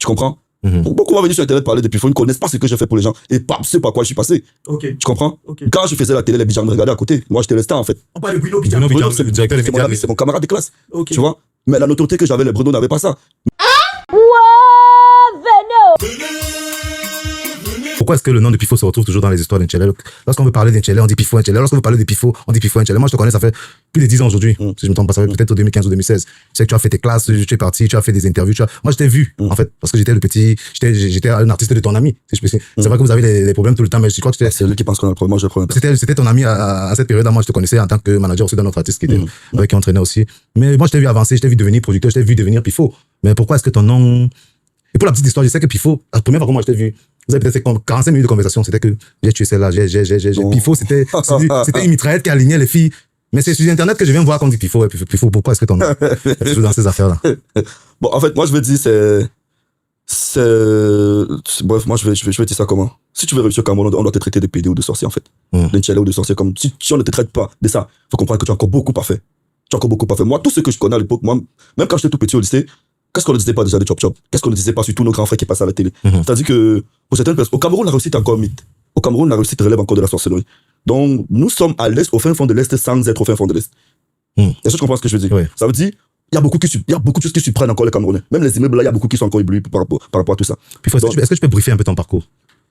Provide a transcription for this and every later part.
Tu comprends? Beaucoup vont venir sur Internet parler de Pifo, ils ne connaissent pas ce que j'ai fait pour les gens. Et pas ce par quoi je suis passé. Tu comprends? Quand je faisais la télé, les Bidjans me regardaient à côté. Moi, j'étais le star, en fait. On parle de Bruno Bidjan. Bruno, c'est le directeur des médias. C'est mon camarade de classe. Tu vois? Mais la notoriété que j'avais, les Bruno n'avaient pas ça. Pourquoi est-ce que le nom de Pifo se retrouve toujours dans les histoires d'Inchele? Lorsqu'on veut parler d'Inchele, on dit Pifo Inchele. Lorsqu'on veut parler de Pifo, on dit Pifo Inchele. Moi, je te connais, ça fait plus de 10 ans aujourd'hui. Si je me trompe pas, ça fait peut-être 2015 ou 2016. Je sais que tu as fait tes classes, tu es parti, tu as fait des interviews. Moi, je t'ai vu, en fait, parce que j'étais j'étais un artiste de ton ami. C'est vrai que vous avez des problèmes tout le temps, mais je crois que c'est lui qui pense qu'on a le problème. Moi, j'ai le problème. C'était ton ami à cette période-là. Moi, je te connaissais en tant que manager aussi d'un autre artiste avec qui on traînait aussi. Mais moi, je t'ai vu avancer, je t'ai vu devenir producteur, je t'ai vu devenir Pifo. Mais pourquoi est-ce que ton nom... Et pour la petite histoire, je sais que Pifo, la première fois que moi je t'ai vu, vous avez peut-être fait 45 minutes de conversation, c'était que j'ai tué celle-là, Pifo, c'était une mitraillette qui alignait les filles. Mais c'est sur Internet que je viens voir qu'on dit Pifo, Pifo, pourquoi est-ce que ton nom est toujours dans ces affaires-là? Bon, en fait, moi, je veux dire, bref, moi, je vais dire ça comment? Si tu veux réussir au Cameroun, on doit te traiter de pédé ou de sorcier, en fait. D'Inchele ou de sorcier, comme si on ne te traite pas de ça, faut comprendre que tu as encore beaucoup pas fait. Moi, tout ce que je connais à l'époque, moi, même quand j'étais tout petit au lycée, qu'est-ce qu'on ne disait pas déjà de Chop Chop? Qu'est-ce qu'on ne disait pas sur tous nos grands frères qui passaient à la télé? C'est-à-dire que, pour certaines personnes, au Cameroun, la réussite est encore un mythe. Au Cameroun, la réussite relève encore de la sorcellerie. Donc, nous sommes à l'Est, au fin fond de l'Est, sans être au fin fond de l'Est. Est-ce que tu comprends ce que je veux dire? Ça veut dire, il y a beaucoup de choses qui surprennent encore les Camerounais. Même les immeubles là, il y a beaucoup qui sont encore éblouis par rapport à tout ça. Puis, est-ce que tu peux briefer un peu ton parcours?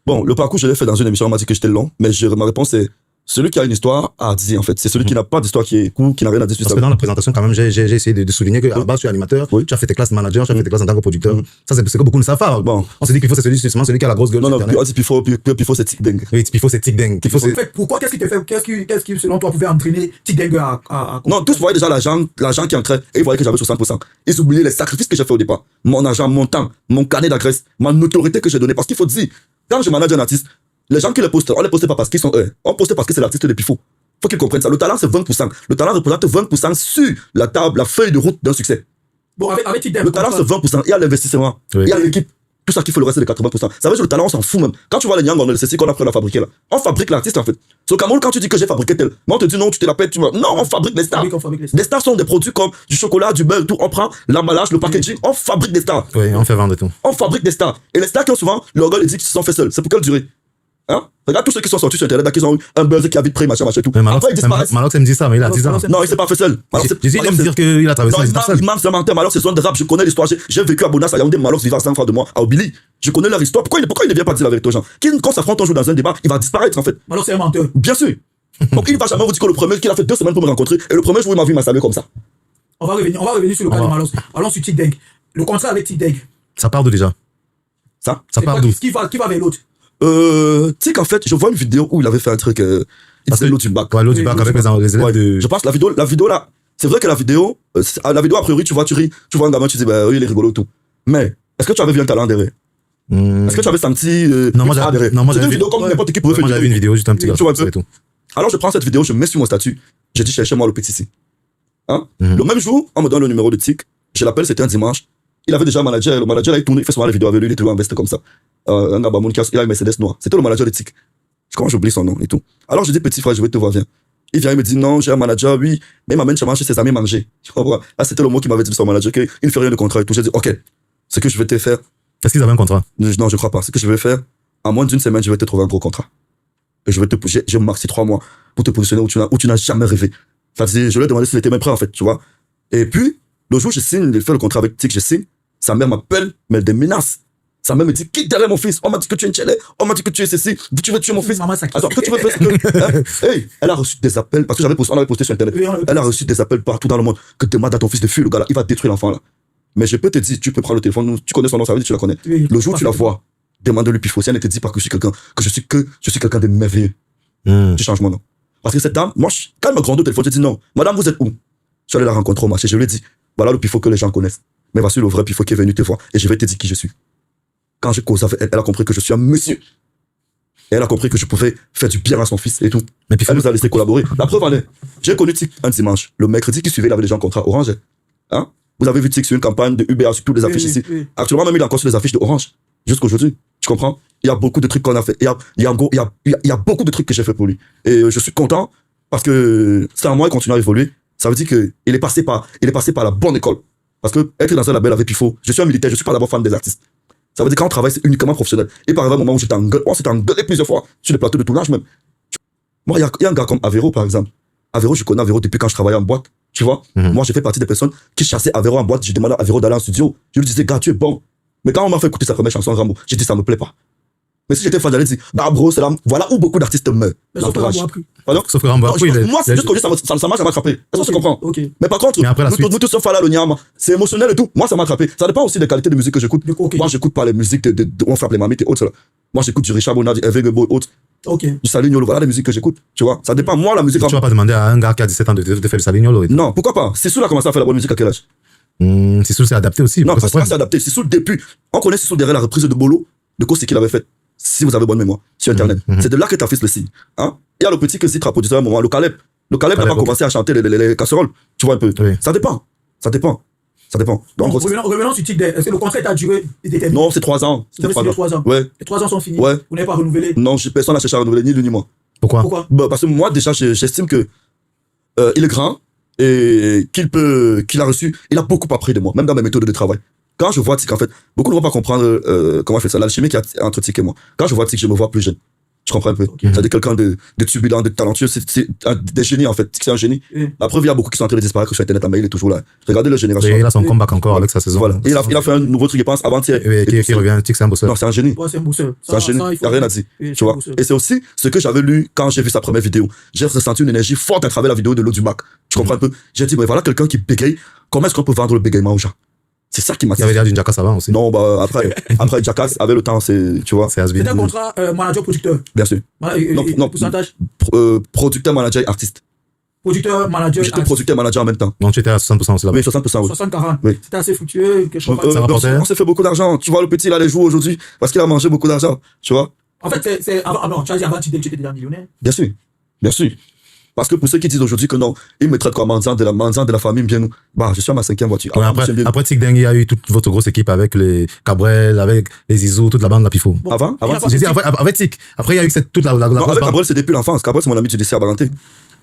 Bon, le parcours, je l'ai fait dans une émission, on m'a dit que j'étais long, mais ma réponse est, celui qui a une histoire à dire, en fait. C'est celui qui n'a pas d'histoire, qui est court, qui n'a rien à dire sur ça. Parce que dans la présentation, quand même, j'ai essayé de souligner qu'à la base, tu es animateur, tu as fait tes classes de manager, tu as fait tes classes en tant que producteur. Ça, c'est que beaucoup ne savent pas. Bon. On s'est dit qu'il faut, c'est celui qui a la grosse gueule. Non, Pifo, c'est Tic Deng. Oui, Pifo, c'est Tic Deng. Pourquoi, qu'est-ce qui, selon toi, pouvait entraîner Tic Deng à... Non, tous voyaient déjà l'argent qui entrait, et ils voyaient que j'avais 60%. Ils oubliaient les sacrifices que j'ai fait au départ. Mon argent, mon temps, mon carnet d'adresse, ma notoriété que j'ai donnée. Parce qu'il faut dire, quand je manage un artiste, les gens qui le postent, on les poste pas parce qu'ils sont eux. On poste parce que c'est l'artiste de Pifo. Faut qu'ils comprennent ça. Le talent, c'est 20%. Le talent représente 20% sur la table, la feuille de route d'un succès. Bon, avec Tic Deng. Le talent, c'est 20%. Il y a l'investissement. Il y a l'équipe. Tout ça qui fait le reste, c'est de 80%. Ça veut dire que le talent, on s'en fout même. Quand tu vois les Nyang, on c'est qu'on a appris à fabriquer là. On fabrique l'artiste en fait. Sur le Cameroun, quand tu dis que j'ai fabriqué tel, moi on te dit non, tu te la pètes, tu vois. Non, on fabrique des stars. Les stars sont des produits comme du chocolat, du beurre, tout. On prend l'emballage, le packaging, on fabrique des stars. Oui, on fait vendre tout. On fabrique des stars. Et les stars qui ont souvent, le orgueil dit qu'ils se sont fait seuls. C'est pour quelle durée? Hein? Regarde tous ceux qui sont sortis sur Internet, là, qui ont eu un buzz qui a vite pris, machin, tout. Après, ils disparaissent. Malox, il me dit ça, mais il a 10 ans. Non, il s'est pas fait seul. Il aime dire qu'il a traversé les personnes. Il m'a menteur. Malox, c'est zone de rap. Je connais l'histoire. J'ai vécu à Bonas, à Yaoundé. Malox vivait à 5 fois de moi, à Obili. Je connais leur histoire. Pourquoi il ne vient pas dire la vérité aux gens? Quand s'affronte un jour dans un débat, il va disparaître, en fait. Malox, c'est un menteur. Bien sûr. Donc, il ne va jamais vous dire que le premier, qu'il a fait 2 semaines pour me rencontrer, et le premier jour, il m'a vu, il m'a salué comme ça. On va revenir sur le cas de Malox. Allons sur Tic Deng. Le contrat avec Tic Deng. Ça part d'où déjà? Ça part d'où? Qui va vers l'autre? Tu sais qu'en fait, je vois une vidéo où il avait fait un truc, il disait l'eau du bac. Ouais, l'eau du bac avec les élèves de... Je pense la vidéo là, c'est vrai que la vidéo, a priori, tu vois, tu ris, tu vois un gamin, tu dis, bah oui, il est rigolo, tout. Mais, est-ce que tu avais vu un talent derrière? Est-ce que tu avais senti, non, moi, j'avais une vidéo comme n'importe qui pouvait faire. Moi, j'avais vu une vidéo, juste un petit garçon, c'est tout. Alors, je prends cette vidéo, je mets sur mon statut, j'ai dit, cherchez-moi le petit ici. Hein? Le même jour, on me donne le numéro de Tic, je l'appelle, c'était un dimanche. Il avait déjà un manager, le manager a tourné, il fait souvent les vidéos avec lui, il est toujours en veste comme ça. Un gars Bamoun qui a une Mercedes noire. C'était le manager de Tic. Comment j'oublie son nom et tout. Alors je dis, petit frère, je vais te voir, viens. Il vient, il me dit, non, j'ai un manager, oui, mais il m'amène chez ses amis manger. Tu comprends? Là, c'était le mot qu'il m'avait dit de son manager, qu'il ne fait rien de contrat et tout. J'ai dit, ok, ce que je vais te faire. Est-ce qu'ils avaient un contrat? Non, je crois pas. Ce que je vais faire, en moins d'une semaine, je vais te trouver un gros contrat. Et je vais maxi 3 mois pour te positionner où tu n'as jamais rêvé. C'est-à-dire, je lui ai demandé s'il était même prêt, en fait, tu vois. Et puis, le jour où je signe, il fait le contrat avec Tic, je signe, sa mère m'appelle, mais des menaces. Sa mère me dit, quitte derrière mon fils. On m'a dit que tu es Inchele. On m'a dit que tu es ceci. Tu veux tuer mon fils. Maman, ça attends, que tu veux faire hey, elle a reçu des appels, parce que on avait posté sur Internet. Elle a reçu des appels partout dans le monde. Que demande à ton fils de fuir, le gars là. Il va détruire l'enfant là. Mais je peux te dire, tu peux prendre le téléphone. Tu connais son nom, ça veut dire que tu la connais. Le jour où tu la vois, demande-lui Pifo. Si elle ne te dit pas que je suis quelqu'un de merveilleux. Tu changes mon nom. Parce que cette dame, moi, quand elle me grande au téléphone, je dis non. Madame, vous êtes où? Je suis allé la rencontrer au marché. Je lui ai dit, voilà le Pifo que les gens connaissent. Mais voici le vrai Pifo qui est venu te voir. Et je vais te dire qui je suis. Quand je cause avec elle, elle a compris que je suis un monsieur. Et elle a compris que je pouvais faire du bien à son fils et tout. Mais puis elle nous a laissé collaborer. La preuve en est, j'ai connu Tic un dimanche. Le mercredi qui suivait, il avait déjà un contrat Orange. Hein? Vous avez vu Tic sur une campagne de UBA, sur toutes les affiches ici. Actuellement, même il est encore sur les affiches de Orange. Jusqu'aujourd'hui. Tu comprends? Il y a beaucoup de trucs qu'on a fait. Il y a beaucoup de trucs que j'ai fait pour lui. Et je suis content parce que c'est à moi de continuer à évoluer. Ça veut dire qu'il est passé par la bonne école. Parce que être dans un label avec Pifo, je suis un militaire, je suis pas d'abord fan des artistes. Ça veut dire quand on travaille, c'est uniquement professionnel. Et par exemple, au moment où j'étais en gueule, on s'était engueulé plusieurs fois sur les plateaux de tournage même. Moi, il y a un gars comme Avero, par exemple. Avero, je connais Avero depuis quand je travaillais en boîte. Tu vois, moi, j'ai fait partie des personnes qui chassaient Avero en boîte. J'ai demandé à Avero d'aller en studio. Je lui disais, gars, tu es bon. Mais quand on m'a fait écouter sa première chanson, Rambo, j'ai dit, ça me plaît pas. Mais si j'étais fan, j'allais dire, bah, bro, c'est là, voilà où beaucoup d'artistes meurent. Sauf que Rambo a pris. Sauf que Rambo a pris. Moi, c'est juste que ça m'a attrapé. Est-ce que tu comprends? Ok. Mais par contre, nous tous sommes là, le Niama. C'est émotionnel et tout. Moi, ça m'a attrapé. Ça dépend aussi des qualités de musique que j'écoute. Moi, j'écoute pas les musiques on frappe les mamites et autres, là. Moi, j'écoute du Richard Bonard, du Hervé Gebo et autres. Ok. Du Salignolo, voilà les musiques que j'écoute. Tu vois, ça dépend. Moi, la musique. Tu vas pas demander à un gars qui a 17 ans de faire du Salignolo. Non, pourquoi pas? Sissou a commencé à faire la bonne musique à quel âge? Sissou s'est adapté aussi. Non, parce que c'est adapté. Sissou, depuis, on connaît Sissou derrière la reprise de Bolo, de quoi c'est qu'il avait fait. Si vous avez bonne mémoire, sur Internet. C'est de là que ta fils le signe. Hein? Il y a le petit que Citra produisait à un moment, le Caleb. Le Caleb n'a pas commencé à chanter les casseroles. Tu vois un peu. Oui. Ça dépend. Donc, revenons sur TIC. Est-ce que le contrat a duré déterminé? Non, c'est 3 ans. C'est 3 ans. Ouais. Les 3 ans sont finis. Ouais. Vous n'avez pas renouvelé? Non, personne n'a cherché à renouveler, ni lui ni moi. Pourquoi? Bah, parce que moi, déjà, j'estime que il est grand et qu'il a reçu, il a beaucoup appris de moi, même dans mes méthodes de travail. Quand je vois Tic, en fait, beaucoup ne vont pas comprendre comment je fais ça, l'alchimie qu'il y a entre Tic et moi. Quand je vois Tic, je me vois plus jeune. Tu comprends un peu? C'est-à-dire quelqu'un de turbulent, de talentueux, c'est des génies en fait. Tic, c'est un génie. La preuve, il y a beaucoup qui sont en train de disparaître sur Internet, mais il est toujours là. Regardez la génération. Et il a son comeback encore avec sa saison. Voilà. Il a fait un nouveau truc, je pense, avant-hier. Qui revient, Tic, c'est un bosseur. Non, c'est un génie. Ouais, c'est un bosseur. C'est un génie. Il n'y a rien à dire. Tu vois? Et c'est aussi ce que j'avais lu quand j'ai vu sa première vidéo. J'ai ressenti une énergie forte à travers la vidéo de l'Audumac. Tu comprends un peu? J'ai dit, mais voilà quelqu'un qui bégaye. Comment est-ce qu'on peut vendre le bégaiement aux gens? C'est ça qui m'a dit. Il y avait déjà du Jackass avant aussi. Non, bah, après Jackass, avec le temps, tu vois. C'est C'est un contrat manager-producteur. Bien sûr. Non, pourcentage? Producteur, manager, artiste. Producteur, manager. J'étais producteur, manager en même temps. Donc tu étais à 60% aussi là-bas. Oui, 60%. Oui. 60-40. Oui. C'était assez fructueux. On s'est fait beaucoup d'argent. Tu vois, le petit, il a les joues aujourd'hui parce qu'il a mangé beaucoup d'argent. Tu vois. En fait, c'est avant, tu as dit avant, tu étais déjà millionnaire. Bien sûr. Bien sûr. Parce que pour ceux qui disent aujourd'hui que non, ils me traitent comme mendiant de la famille, bien nous. Bah, je suis à ma 5e voiture. Ouais, après Tic Deng, il y a eu toute votre grosse équipe avec les Cabrel, avec les Iso, toute la bande, la Pifo. Bon, avant j'ai dit avec Tic. Après, il y a eu toute la non, avec Cabrel, c'est depuis l'enfance. Cabrel, c'est mon ami du lycée à Baranté.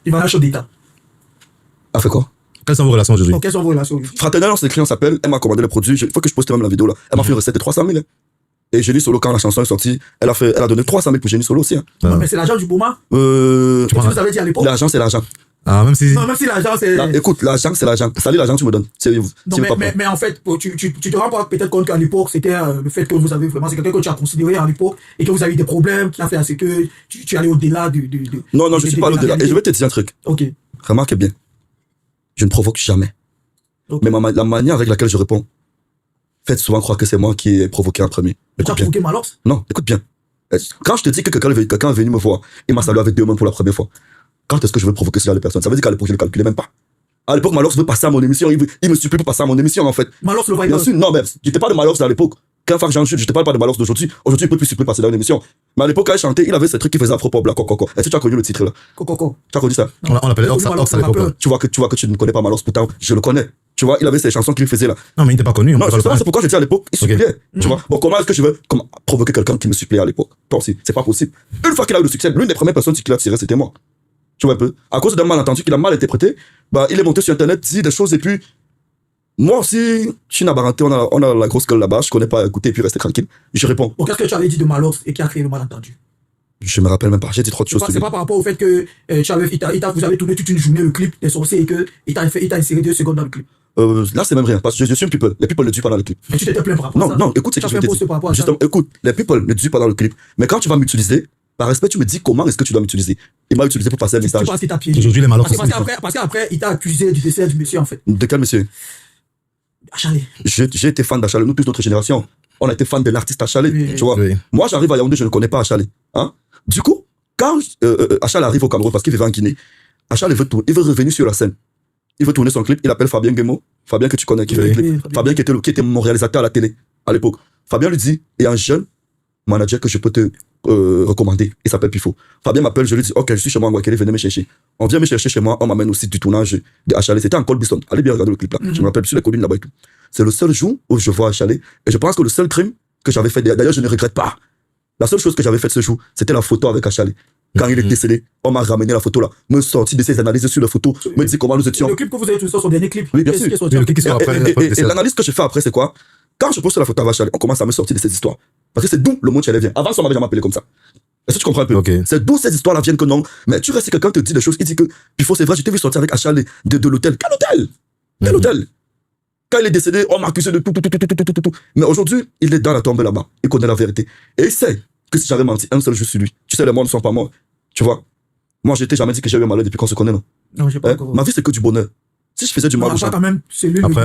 Il va à la chaude d'État. A fait quoi? Quelles sont vos relations aujourd'hui? Quelles sont vos relations? Fraternel, c'est le client s'appelle, elle m'a commandé le produit. Il faut que je poste même la vidéo là. Elle m'a fait une recette de 300 000. Et Génie Solo, quand la chanson est sortie, elle a donné 300 000 pour Génie Solo aussi. Hein. Non, mais c'est l'agent du Bouma. Tu vous avez dit à l'époque. L'argent, c'est l'argent. Ah, même si. Non, même si l'argent, c'est. Écoute, l'argent, c'est l'argent. Salut, l'argent, tu me donnes. Non, mais en fait, tu te rends pas peut-être compte qu'à l'époque, c'était le fait que vous avez vraiment, c'est quelqu'un que tu as considéré à l'époque et que vous avez eu des problèmes qui a fait à ce que tu allais au-delà du. Non, je suis pas au-delà. Et je vais te dire un truc. Ok. Remarque bien. Je ne provoque jamais. Okay. Mais la manière avec laquelle je réponds, faites souvent croire que c'est moi qui ai provoqué en premier. Mais tu as provoqué Malox? Non, écoute bien. Quand je te dis que quelqu'un est venu me voir, il m'a salué avec 2 mains pour la première fois. Quand est-ce que je veux provoquer ce genre de personnes? Ça veut dire qu'à l'époque, je ne calculais même pas. À l'époque, Malox veut passer à mon émission. Il me supplie pour passer à mon émission, en fait. Malox le voit. Bien sûr, non, mais j'étais pas de Malox à l'époque. Quand Fak Jean-Chute, je te parle pas de Malox d'aujourd'hui. Aujourd'hui, il peut plus suppléer passer dans l'émission. Mais à l'époque, quand il chantait, il avait ces trucs qui faisaient afro pop là, coco. Est-ce que tu as connu le titre là? Coco. Tu as connu ça? On l'appelait Ox à l'époque. Tu vois que tu ne connais pas Malox, pourtant, je le connais. Tu vois, il avait ces chansons qu'il faisait là. Non, mais il n'était pas connu. Non, c'est pourquoi je dis à l'époque, il suppliait. Tu vois. Bon, comment est-ce que je veux provoquer quelqu'un qui me suppliait à l'époque? Toi aussi, c'est pas possible. Une fois qu'il a eu le succès, l'une des premières personnes qui l'a tiré, c'était moi. Tu vois un peu. À cause d'un malentendu qu'il a mal interprété, bah, il est monté sur Internet, dit des choses et puis, moi aussi, je suis Nabaranté, on a la grosse gueule là-bas, je connais pas écouter et puis rester tranquille. Je réponds. Bon, qu'est-ce que tu avais dit de Malox et qui a créé le malentendu? Je me rappelle même pas, j'ai dit trop de choses. C'est pas par rapport au fait que vous avez tourné toute une journée le clip des sorciers et qu'il t'a inséré 2 secondes dans le clip. Là, c'est même rien, parce que je suis un people. Les people ne disent pas dans le clip. Mais tu t'étais plaint par rapport à ça? Non, écoute ce que je vais te dire. Justement, écoute, les people ne disent pas dans le clip. Mais quand tu vas m'utiliser, par respect, tu me dis comment est-ce que tu dois m'utiliser. Il m'a utilisé pour passer un message. Tu penses qu'il t'a piégé? Aujourd'hui, les Malox. Parce qu'après, il t'a accusé du décès du monsieur, en fait. De quel monsieur? Achalé. J'ai été fan d'Achalé, nous tous notre génération. On a été fan de l'artiste Achalé, tu vois. Oui. Moi, j'arrive à Yaoundé, je ne connais pas Achalé. Hein? Du coup, quand Achalé arrive au Cameroun parce qu'il vivait en Guinée, Achalé il veut revenir sur la scène. Il veut tourner son clip, il appelle Fabien Guémo. Fabien que tu connais, qui fait le clip. Fabien qui était mon réalisateur à la télé, à l'époque. Fabien lui dit, il y a un jeune manager que je peux te recommander. Il s'appelle Pifo. Fabien m'appelle, je lui dis, ok, je suis chez moi, venez me chercher. On vient me chercher chez moi, on m'amène au site du tournage de Achalé. C'était en Colbison. Allez bien regarder le clip là. Je me rappelle sur les collines là-bas et tout. C'est le seul jour où je vois Achalé. Et je pense que le seul crime que j'avais fait, d'ailleurs, je ne regrette pas. La seule chose que j'avais fait ce jour, c'était la photo avec Achalé. Quand il est décédé, on m'a ramené la photo là, me sorti de ses analyses sur la photo, me dit comment nous étions. Le clip que vous avez tout ça, son dernier clip. Oui, bien sûr. Et l'analyse que j'ai fait après, c'est quoi? Quand je poste la photo avec Charlie, on commence à me sortir de ces histoires. Parce que c'est d'où le mot Charlie vient. Avant ça, on m'avait jamais appelé comme ça. Est-ce que tu comprends un peu? Okay. C'est d'où ces histoires-là viennent que non. Mais tu restes, quelqu'un te dit des choses, il dit que, puis c'est vrai, je t'ai vu sortir avec Achal de l'hôtel. Quel hôtel? Quel hôtel? Quand il est décédé, on m'a accusé de tout. Mais aujourd'hui, il est dans la tombe là-bas. Il connaît la vérité. Et il sait que si j'avais menti un seul jour sur lui, tu sais, les morts ne sont pas morts. Tu vois? Moi, je t'ai jamais dit que j'ai eu un malheur depuis qu'on se connaît, non? Non, j'ai pas encore. Ma vie, c'est que du bonheur. Si je faisais du mal aux gens. Quand même, cellules. Après,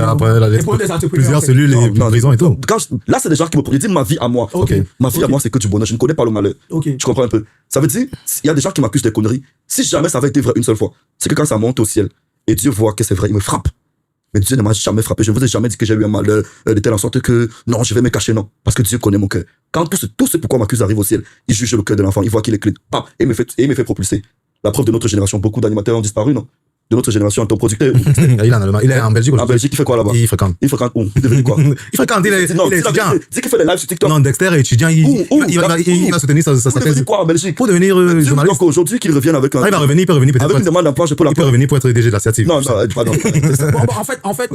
plusieurs cellules, les prisons et tout. Là, c'est des gens qui me disent ma vie à moi. Okay. Ma vie à moi, c'est que du bonheur. Je ne connais pas le malheur. Okay. Tu comprends un peu? Ça veut dire, il y a des gens qui m'accusent des conneries. Si jamais ça avait été vrai une seule fois, c'est que quand ça monte au ciel et Dieu voit que c'est vrai, il me frappe. Mais Dieu ne m'a jamais frappé. Je ne vous ai jamais dit que j'ai eu un malheur de telle sorte que non, je vais me cacher, non. Parce que Dieu connaît mon cœur. Quand tout ce pourquoi on m'accuse arrive au ciel, il juge le cœur de l'enfant, il voit qu'il est clean. Pap, et il me fait propulser. La preuve de notre génération, beaucoup d'animateurs ont disparu, non? De notre génération, ton producteur. Il est en Allemagne. Il est en Belgique. En Belgique, il fait quoi là-bas? Il fréquente. Il fréquente où? Il devenu quoi? Il fréquente, il est étudiant. Dis qu'il fait des lives sur TikTok. Non, Dexter est étudiant. Il va soutenir sa thèse. Quoi en Belgique? Pour devenir journaliste. Donc aujourd'hui, qu'il revienne avec un. Il va revenir, il peut revenir peut-être. Avec une demande d'emploi, je peux Il peut revenir pour être DG de la CATIV. Non, pardon. En fait,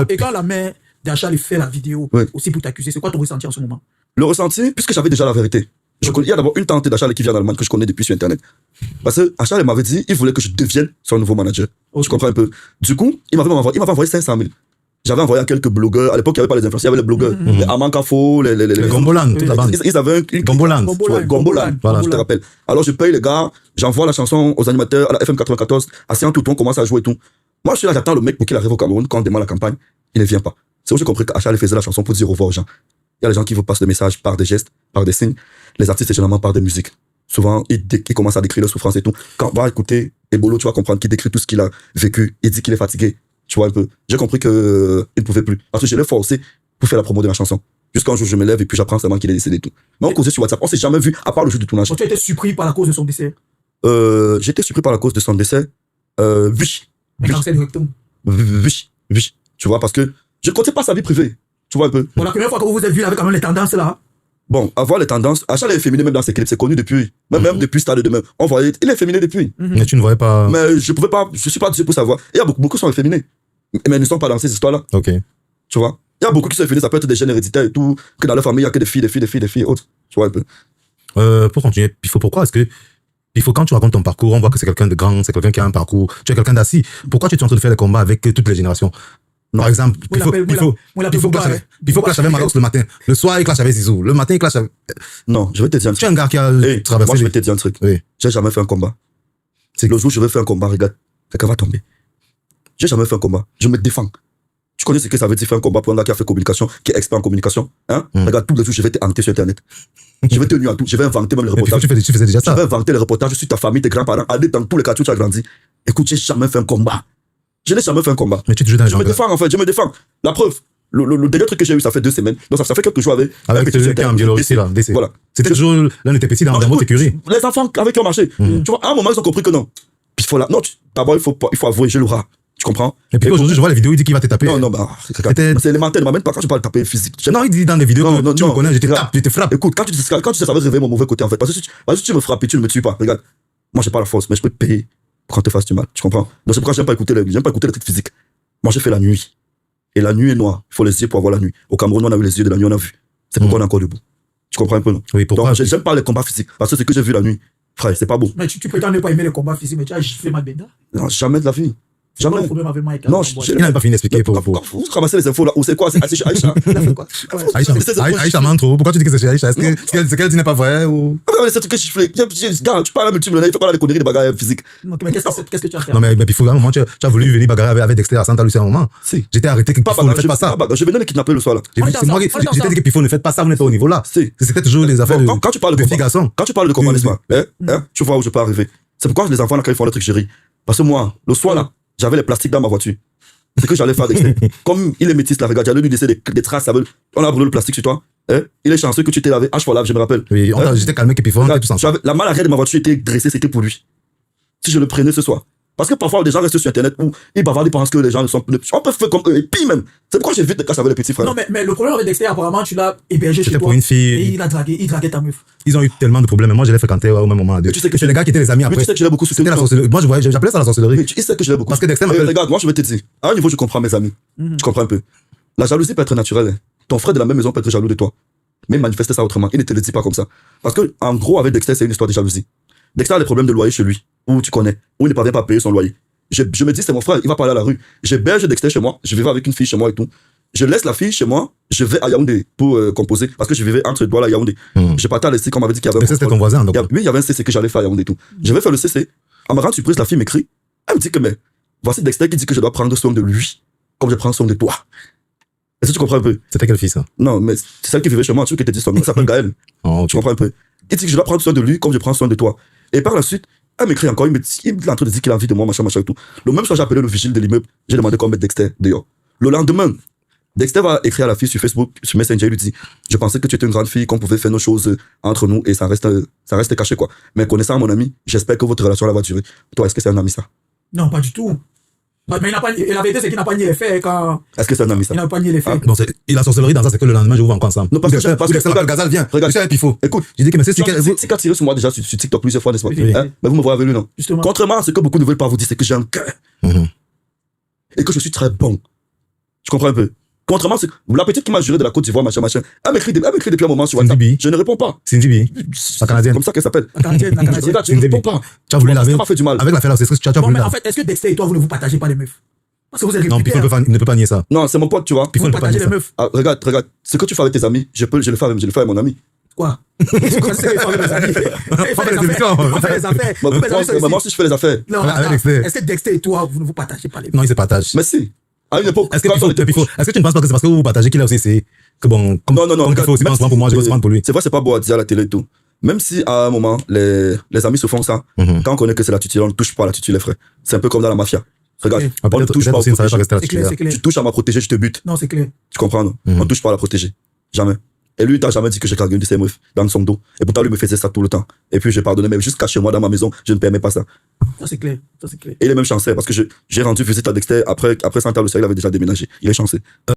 et quand la mère d'Achal fait la vidéo aussi pour t'accuser, c'est quoi ton ressenti en ce moment? Le ressenti, puisque j'avais déjà la vérité. Il y a d'abord une tante d'Achal qui vient d'Allemagne que je connais depuis sur Internet. Parce que Achal m'avait dit, il voulait que je devienne son nouveau manager. Tu comprends un peu? Du coup, il m'avait envoyé 500 000. J'avais envoyé à quelques blogueurs. À l'époque, il n'y avait pas les influenceurs, il y avait les blogueurs. Les Amankafo, les Gombolan, toute la bande. Ils avaient un. Gombolan. Voilà, je te rappelle. Alors, je paye les gars, j'envoie la chanson aux animateurs à la FM 94. À Sian Touton, on commence à jouer et tout. Moi, je suis là, j'attends le mec pour qu'il arrive au Cameroun. Quand on démarre la campagne, il ne vient pas. C'est où j'ai compris qu'Achal faisait la chanson pour dire au revoir aux gens. Il y a les gens qui vous passent des messages par des gestes, par des signes. Les artistes, c'est généralement par des musiques. Souvent, ils commencent à décrire leur souffrance et tout. Quand on va écouter Ebolo, tu vas comprendre qu'il décrit tout ce qu'il a vécu. Il dit qu'il est fatigué. Tu vois un peu. J'ai compris qu'il ne pouvait plus. Parce que je l'ai forcé pour faire la promo de ma chanson. Jusqu'à un jour, je me lève et puis j'apprends seulement qu'il est décédé et tout. Mais on causait sur WhatsApp. On s'est jamais vu à part le jour du tournage. Tu as été surpris par la cause de son décès? J'ai été surpris par la cause de son décès. Oui. Tu vois, parce que je ne comptais pas sa vie privée. Tu vois un peu. Bon, la première fois que vous vous êtes vu avec quand même les tendances là. Bon, avoir les tendances, Achal est féminin même dans ses clips, c'est connu depuis, même depuis Stade de même. On voyait, il est féminin depuis. Mais tu ne voyais pas. Mais je suis pas Dieu pour savoir. Il y a beaucoup sont efféminés. Mais ils ne sont pas dans ces histoires-là. Ok. Tu vois? Il y a beaucoup qui sont efféminés, ça peut être des gènes héréditaires et tout, que dans leur famille, il n'y a que des filles, autres. Tu vois un peu. Pour continuer, pourquoi est-ce que, quand tu racontes ton parcours, on voit que c'est quelqu'un de grand, c'est quelqu'un qui a un parcours, tu es quelqu'un d'assis. Pourquoi tu es en train de faire des combats avec toutes les générations? Par exemple, il faut clash avec Malox le matin. Le soir, il clash avec Zizou. Le matin, il clash avec... Non, je vais te dire un truc. Tu es un gars qui a traversé... Moi, je vais te dire un truc. Oui. J'ai jamais fait un combat. C'est le jour où je vais faire un combat, regarde, quelqu'un va tomber. J'ai jamais fait un combat. Je me défends. Tu connais ce que ça veut dire faire un combat pour un gars qui a fait communication, qui est expert en communication, hein? Regarde, tous les jours, je vais te hanter sur Internet. Je vais te nuire à tout. Je vais inventer même les reportages. Tu faisais déjà ça. Je vais inventer les reportages sur ta famille, tes grands-parents, aller dans tous les quartiers où tu as grandi. Écoute, j'ai jamais fait un combat. Je n'ai jamais fait un combat. Mais tu te joues dans Je me défends, en fait, je me défends. La preuve, le dernier truc que j'ai eu, ça fait 2 semaines. Donc, ça fait quelques jours avec celui qui est en Biélorussie, là, DC. Voilà. C'était toujours l'un de tes petits dans votre écurie. Les enfants avec qui ont marché. Tu vois, à un moment, ils ont compris que non. Puis, il faut là. Non, d'abord, il faut avouer, j'ai l'aura. Tu comprends? Et puis aujourd'hui, je vois les vidéos, il dit qu'il va te taper. Non, c'est élémentaire, ne m'amène pas quand je parle de taper physique. Non, il dit dans des vidéos que tu me connais, je te frappe. Écoute, quand tu sais, ça va réveiller mon mauvais côté, en fait. Parce que si tu me frappes et tu ne me tues pas, regarde, moi, j'ai pas la force, mais je peux te payer pour qu'on te fasse du mal. Tu comprends? Donc, c'est pourquoi j'aime pas écouter les trucs physiques. Moi, j'ai fait la nuit. Et la nuit est noire. Il faut les yeux pour avoir la nuit. Au Cameroun, on a eu les yeux de la nuit, on a vu. C'est pourquoi on est encore debout. Tu comprends un peu, non? Oui, pourquoi? Donc, j'aime pas les combats physiques. Parce que ce que j'ai vu la nuit, frère, c'est pas beau. Mais tu prétends ne pas aimer les combats physiques, mais tu as fait ma benda. Non, jamais de la vie. Jamais. Le problème avec Mike. Non, il n'a pas fini d'expliquer pour. Vous ramassez les infos là. Ou c'est quoi? C'est Aïcha. Aïcha ment trop. Pourquoi tu dis que c'est chez Aïcha? Est-ce qu'elle dit n'est pas vrai ou? C'est ce que je fais. Tu parles à multimillionnaire, il fait pas les conneries de bagarre physique. Mais qu'est-ce que tu as fait? Non, mais il faut un moment, tu as voulu venir bagarrer avec Dexter à Santa Lucia un moment. Si. J'étais arrêté que Pifo ne fait pas ça. Je venais les kidnapper le soir là. C'est moi qui j'étais dit que Pifo ne fait pas ça, vous n'êtes pas au niveau là. C'était toujours les affaires de filles garçons. Quand tu parles de combat, n'est-ce pas? Tu vois où je peux arriver. C'est pourquoi les enfants là, quand ils font le truc chéri. Parce que moi, le soir là, j'avais les plastiques dans ma voiture. C'est que j'allais faire Dexter. Comme il est métis là, regarde, j'allais lui laisser des traces. On a brûlé le plastique sur toi. Il est chanceux que tu t'es lavé. Je me rappelle. Oui, j'étais calmé que Pifo, on était tous ensemble. La malle arrière de ma voiture était dressée, c'était pour lui. Si je le prenais ce soir. Parce que parfois, des gens restent sur Internet où ils bavardent, ils pensent que les gens ne sont plus. On peut faire comme eux, et puis même. C'est pourquoi j'évite de casser avec les petits frères. Non, mais le problème avec Dexter, apparemment, tu l'as hébergé chez toi. C'était pour une fille. Et il draguait ta meuf. Ils ont eu tellement de problèmes. Moi, je l'ai fréquenté au même moment. Tu sais que c'est les gars qui étaient les amis après. Tu sais que je l'ai beaucoup soutenu. C'était la sorcellerie. Moi, j'appelais ça la sorcellerie. Mais tu sais que je l'ai beaucoup. Parce que Dexter m'appelle. Regarde, moi, je vais te dire. À un niveau, je comprends mes amis. Tu comprends un peu. La jalousie peut être naturelle. ton frère de la même maison peut être jaloux de toi. Mais manifeste ça autrement. Il ne te le dit pas comme ça. Parce que, en gros, avec Dexter, c'est une histoire de jalousie. Dexter a des problèmes de loyer chez lui, où tu connais, où il ne parvient pas à payer son loyer. Je me dis, c'est mon frère, il va pas aller à la rue. J'héberge Dexter chez moi, je vivais avec une fille chez moi et tout. Je laisse la fille chez moi, je vais à Yaoundé pour composer, parce que je vivais entre Douala et Yaoundé. Je partais à l'essai, comme on m'avait dit qu'il y avait Mais c'était ton voisin, donc. Oui, il y avait un CC que j'allais faire à Yaoundé et tout. Je vais faire le CC. À ma grande surprise, la fille m'écrit. Elle me dit que, mais, voici Dexter qui dit que je dois prendre soin de lui, comme je prends soin de toi. Est-ce que tu comprends un peu? C'était quelle fille, ça? Non, mais c'est celle qui vivait chez moi, tu sais, qui te dit son nom, elle s'appelle Gaël. Oh, ok. Tu comprends un peu? Il dit que je dois prendre soin de lui comme je prends soin de toi. Et par la suite, elle m'écrit encore, il est en train de dire qu'il a envie de moi, machin et tout. Le même soir, j'ai appelé le vigile de l'immeuble, j'ai demandé qu'on mette Dexter dehors. Le lendemain, Dexter va écrire à la fille sur Facebook, sur Messenger, il lui dit, je pensais que tu étais une grande fille, qu'on pouvait faire nos choses entre nous et ça reste caché, quoi. Mais connaissant mon ami, j'espère que votre relation là va durer. Toi, est-ce que c'est un ami, ça? Non, pas du tout. Mais il n'a pas, et la vérité, c'est qu'il n'a pas nié les faits quand. Est-ce que c'est un ami, ça? Il n'a pas nié les faits. Bon, il a sorcellerie dans ça, c'est que le lendemain, je vous vois encore ensemble. Non, parce que regarde, Gazal, viens. Regarde. Je suis un pifo. Écoute, J'ai dit que, mais c'est si tu as tiré sur moi déjà sur TikTok plusieurs fois, n'est-ce pas? Oui. Hein? Mais vous me voyez avec lui, non? Justement. Contrairement à ce que beaucoup ne veulent pas vous dire, c'est que j'ai un cœur. Et que je suis très bon. Tu comprends un peu? Contrairement à ce que la petite qui m'a juré de la Côte d'Ivoire, machin, elle m'écrit depuis un moment sur WhatsApp. Cindy B. Je ne réponds pas. Cindy B. La Canadienne. Comme ça qu'elle s'appelle. La Canadienne. Regarde, je ne réponds pas. Tu as voulu laver. Ça m'a fait du mal. Avec l'affaire là, c'est ce que tu as Bon, voulu mais en laver. fait, est-ce que Dexter et toi, vous ne vous partagez pas les meufs? Parce que vous êtes Non, Pifo réputés. ne peut pas nier ça. Non, c'est mon pote, tu vois. Pifo Vous ne peut pas partagez nier les ça. meufs. Ah, regarde. Ce que tu fais avec tes amis, je le fais avec mon ami. Quoi? C'est quoi c'est avec mes amis? Il fait les affaires. On fait les affaires. On fait les affaires. Moi aussi, je fais les affaires. Non, Avec attends. Dexter. Est-ce que Dexter et toi, vous ne vous partagez pas les meufs? Non, il se partage. Mais si. À une époque, Est-ce que quand on était Pifo, est-ce que tu ne penses pas que c'est parce que vous partagez qu'il a aussi essayé que bon, comme Non, comme Pifo aussi même prend pour moi, je vais se prendre pour lui. C'est vrai, c'est pas beau à dire à la télé et tout. Même si à un moment, les amis se font ça, quand on connaît que c'est la tutelle, on ne touche pas à la tutelle, les frères. C'est un peu comme dans la mafia. Regarde, Ok. Ah, on ne peut-être touche pas aussi, à ne savait pas protéger. rester là. C'est clair, c'est clair. Tu touches à ma protéger, je te bute. Non, c'est clair. Tu comprends, non? On ne touche pas à la protéger. Jamais. Et lui, il t'a jamais dit que j'ai cargué une de ses meufs dans son dos. Et pourtant, lui me faisait ça tout le temps. Et puis, j'ai pardonné, même jusqu'à chez moi, dans ma maison, je ne permets pas ça. Ça, c'est clair. Ça, c'est clair. Et il est même chanceux, parce que j'ai rendu visite à Dexter après Santa Lucia, il avait déjà déménagé. Il est chanceux.